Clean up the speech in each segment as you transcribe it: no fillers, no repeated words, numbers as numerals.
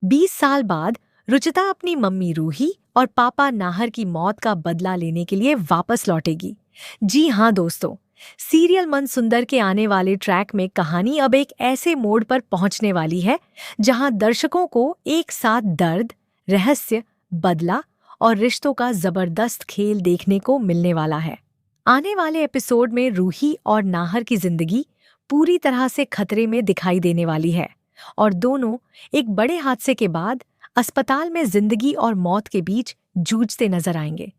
20 साल बाद रुचिता अपनी मम्मी रूही और पापा नाहर की मौत का बदला लेने के लिए वापस लौटेगी। जी हाँ दोस्तों, सीरियल मन सुंदर के आने वाले ट्रैक में कहानी अब एक ऐसे मोड़ पर पहुंचने वाली है जहां दर्शकों को एक साथ दर्द, रहस्य, बदला और रिश्तों का जबरदस्त खेल देखने को मिलने वाला है। आने वाले एपिसोड में रूही और नाहर की जिंदगी पूरी तरह से खतरे में दिखाई देने वाली है और दोनों एक बड़े हादसे के बाद अस्पताल में जिंदगी और मौत के बीच जूझते नजर आएंगे।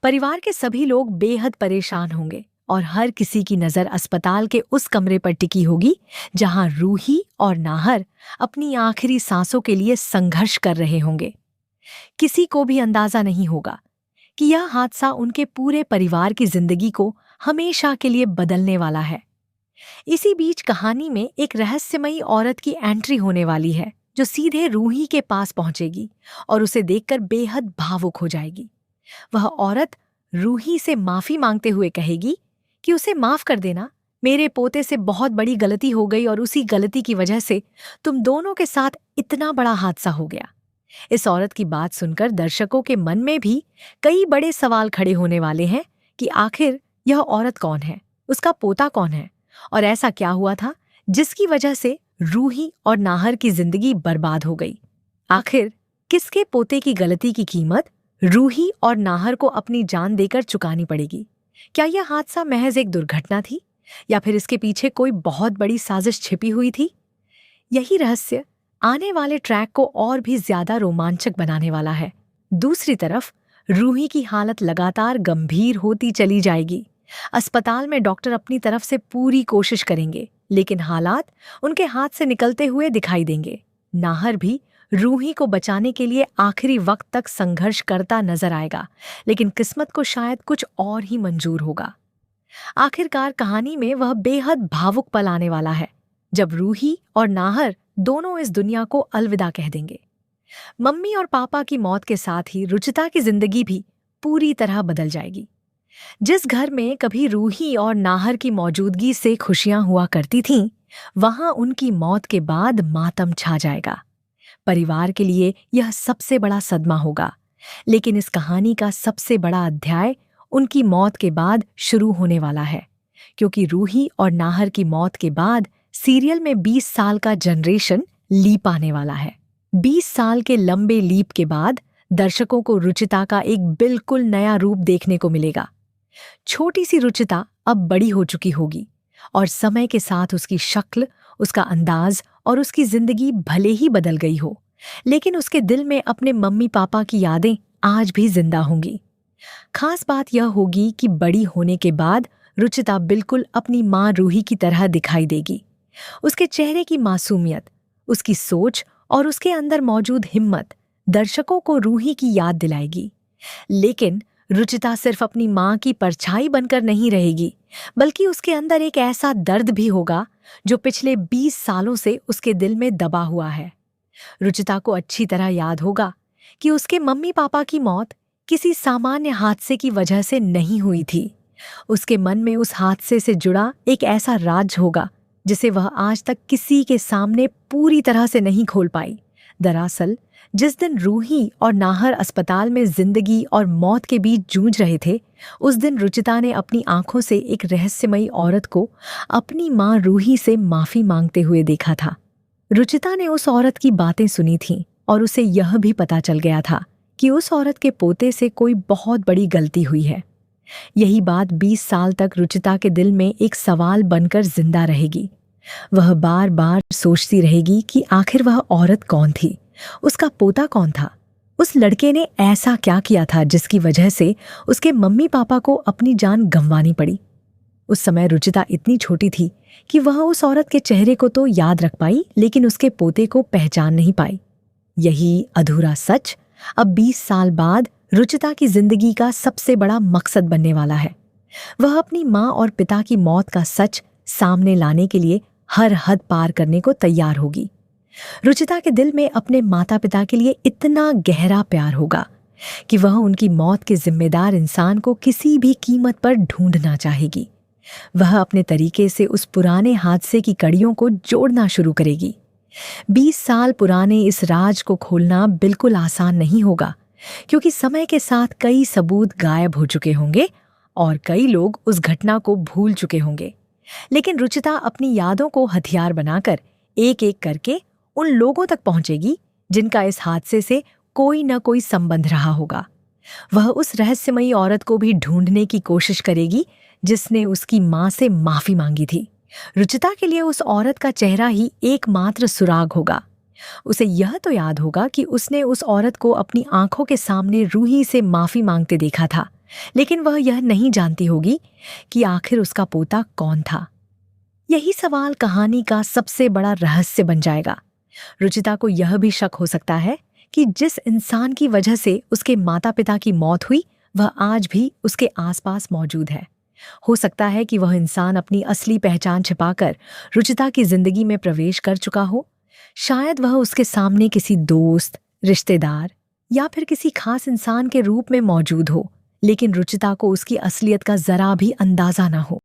परिवार के सभी लोग बेहद परेशान होंगे और हर किसी की नजर अस्पताल के उस कमरे पर टिकी होगी जहां रूही और नाहर अपनी आखिरी सांसों के लिए संघर्ष कर रहे होंगे। किसी को भी अंदाजा नहीं होगा कि यह हादसा उनके पूरे परिवार की जिंदगी को हमेशा के लिए बदलने वाला है। इसी बीच कहानी में एक रहस्यमयी औरत की एंट्री होने वाली है जो सीधे रूही के पास पहुंचेगी और उसे देखकर बेहद भावुक हो जाएगी। वह औरत रूही से माफी मांगते हुए कहेगी कि उसे माफ कर देना, मेरे पोते से बहुत बड़ी गलती हो गई और उसी गलती की वजह से तुम दोनों के साथ इतना बड़ा हादसा हो गया। इस औरत की बात सुनकर दर्शकों के मन में भी कई बड़े सवाल खड़े होने वाले हैं कि आखिर यह औरत कौन है, उसका पोता कौन है और ऐसा क्या हुआ था जिसकी वजह से रूही और नाहर की जिंदगी बर्बाद हो गई। आखिर किसके पोते की गलती की कीमत रूही और नाहर को अपनी जान देकर चुकानी पड़ेगी? क्या यह हादसा महज एक दुर्घटना थी या फिर इसके पीछे कोई बहुत बड़ी साजिश छिपी हुई थी? यही रहस्य आने वाले ट्रैक को और भी ज्यादा रोमांचक बनाने वाला है। दूसरी तरफ रूही की हालत लगातार गंभीर होती चली जाएगी। अस्पताल में डॉक्टर अपनी तरफ से पूरी कोशिश करेंगे, लेकिन हालात उनके हाथ से निकलते हुए दिखाई देंगे। नाहर भी रूही को बचाने के लिए आखिरी वक्त तक संघर्ष करता नजर आएगा, लेकिन किस्मत को शायद कुछ और ही मंजूर होगा। आखिरकार कहानी में वह बेहद भावुक पल आने वाला है जब रूही और नाहर दोनों इस दुनिया को अलविदा कह देंगे। मम्मी और पापा की मौत के साथ ही रुचिता की जिंदगी भी पूरी तरह बदल जाएगी। जिस घर में कभी रूही और नाहर की मौजूदगी से खुशियां हुआ करती थीं, वहां उनकी मौत के बाद मातम छा जाएगा। परिवार के लिए यह सबसे बड़ा सदमा होगा, लेकिन इस कहानी का सबसे बड़ा अध्याय उनकी मौत के बाद शुरू होने वाला है, क्योंकि रूही और नाहर की मौत के बाद सीरियल में 20 साल का जनरेशन लीप आने वाला है। 20 साल के लंबे लीप के बाद दर्शकों को रुचिता का एक बिल्कुल नया रूप देखने को मिलेगा। छोटी सी रुचिता अब बड़ी हो चुकी होगी और समय के साथ उसकी शक्ल, उसका अंदाज और उसकी जिंदगी भले ही बदल गई हो, लेकिन उसके दिल में अपने मम्मी पापा की यादें आज भी जिंदा होंगी। खास बात यह होगी कि बड़ी होने के बाद रुचिता बिल्कुल अपनी माँ रूही की तरह दिखाई देगी। उसके चेहरे की मासूमियत, उसकी सोच और उसके अंदर मौजूद हिम्मत दर्शकों को रूही की याद दिलाएगी। लेकिन रुचिता सिर्फ अपनी माँ की परछाई बनकर नहीं रहेगी, बल्कि उसके अंदर एक ऐसा दर्द भी होगा जो पिछले 20 सालों से उसके दिल में दबा हुआ है। रुचिता को अच्छी तरह याद होगा कि उसके मम्मी पापा की मौत किसी सामान्य हादसे की वजह से नहीं हुई थी। उसके मन में उस हादसे से जुड़ा एक ऐसा राज होगा जिसे वह आज तक किसी के सामने पूरी तरह से नहीं खोल पाई। दरअसल जिस दिन रूही और नाहर अस्पताल में जिंदगी और मौत के बीच जूझ रहे थे, उस दिन रुचिता ने अपनी आंखों से एक रहस्यमयी औरत को अपनी माँ रूही से माफी मांगते हुए देखा था। रुचिता ने उस औरत की बातें सुनी थीं और उसे यह भी पता चल गया था कि उस औरत के पोते से कोई बहुत बड़ी गलती हुई है। यही बात 20 साल तक रुचिता के दिल में एक सवाल बनकर जिंदा रहेगी। वह बार बार सोचती रहेगी कि आखिर वह औरत कौन थी, उसका पोता कौन था, उस लड़के ने ऐसा क्या किया था जिसकी वजह से उसके मम्मी पापा को अपनी जान गंवानी पड़ी। उस समय रुचिता इतनी छोटी थी कि वह उस औरत के चेहरे को तो याद रख पाई, लेकिन उसके पोते को पहचान नहीं पाई। यही अधूरा सच अब 20 साल बाद रुचिता की जिंदगी का सबसे बड़ा मकसद बनने वाला है। वह अपनी माँ और पिता की मौत का सच सामने लाने के लिए हर हद पार करने को तैयार होगी। रुचिता के दिल में अपने माता पिता के लिए इतना गहरा प्यार होगा कि वह उनकी मौत के जिम्मेदार इंसान को किसी भी कीमत पर ढूंढना चाहेगी। वह अपने तरीके से उस पुराने हादसे की कड़ियों को जोड़ना शुरू करेगी। 20 साल पुराने इस राज को खोलना बिल्कुल आसान नहीं होगा, क्योंकि समय के साथ कई सबूत गायब हो चुके होंगे और कई लोग उस घटना को भूल चुके होंगे। लेकिन रुचिता अपनी यादों को हथियार बनाकर एक एक करके उन लोगों तक पहुंचेगी जिनका इस हादसे से कोई न कोई संबंध रहा होगा। वह उस रहस्यमयी औरत को भी ढूंढने की कोशिश करेगी जिसने उसकी मां से माफी मांगी थी। रुचिता के लिए उस औरत का चेहरा ही एकमात्र सुराग होगा। उसे यह तो याद होगा कि उसने उस औरत को अपनी आंखों के सामने रूही से माफी मांगते देखा था, लेकिन वह यह नहीं जानती होगी कि आखिर उसका पोता कौन था। यही सवाल कहानी का सबसे बड़ा रहस्य बन जाएगा। रुचिता को यह भी शक हो सकता है कि जिस इंसान की वजह से उसके माता पिता की मौत हुई, वह आज भी उसके आसपास मौजूद है। हो सकता है कि वह इंसान अपनी असली पहचान छिपाकर रुचिता की जिंदगी में प्रवेश कर चुका हो। शायद वह उसके सामने किसी दोस्त, रिश्तेदार या फिर किसी खास इंसान के रूप में मौजूद हो, लेकिन रुचिता को उसकी असलियत का जरा भी अंदाजा ना हो।